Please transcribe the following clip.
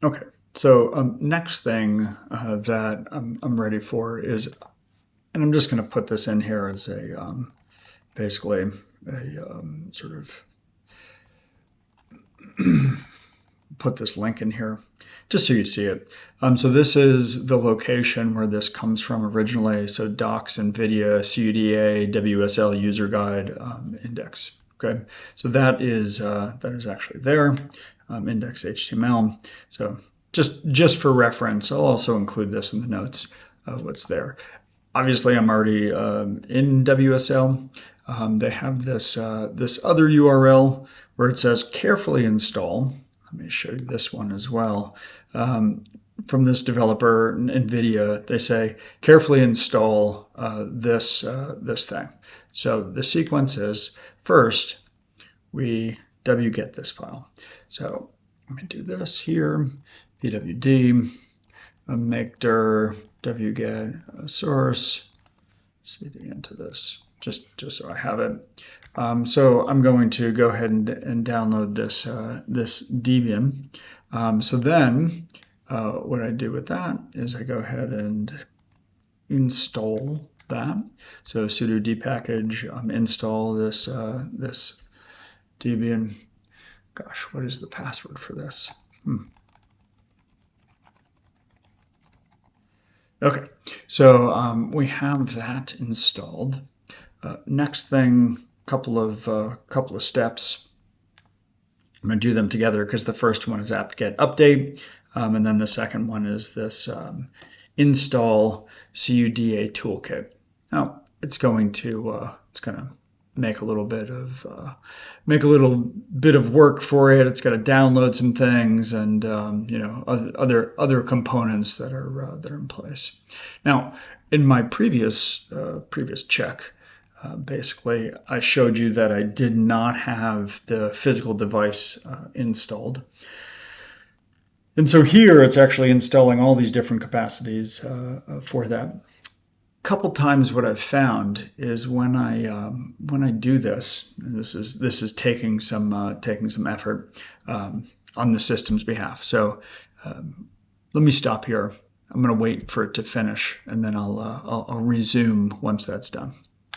Okay, so next thing that I'm ready for is, and I'm just going to put this in here as a basically a sort of put this link in here just so you see it. So this is the location where this comes from originally. So docs, nvidia, CUDA, WSL user guide index. Okay, so that is actually there, index HTML. So just for reference, I'll also include this in the notes of what's there. Obviously, I'm already in WSL. They have this this other URL where it says carefully install. Let me show you this one as well. From this developer, nvidia, they say carefully install this thing. So the sequence is first we wget this file. So let me do this here, pwd, make dir wget source, cd into this, just so I have it. So I'm going to go ahead and download this this Debian. So then what I do with that is I go ahead and install that. So sudo dpackage install this this Debian. Gosh, what is the password for this? Okay, so we have that installed. Next thing, couple of steps. I'm going to do them together because the first one is apt-get update, and then the second one is this install CUDA toolkit. Now it's going to make a little bit of work for it. It's got to download some things and you know, other components that are in place. Now, in my previous check, basically I showed you that I did not have the physical device installed. And so here it's actually installing all these different capacities for that. Couple times what I've found is when I do this, and this is taking some effort on the system's behalf. So let me stop here. I'm going to wait for it to finish, and then I'll resume once that's done.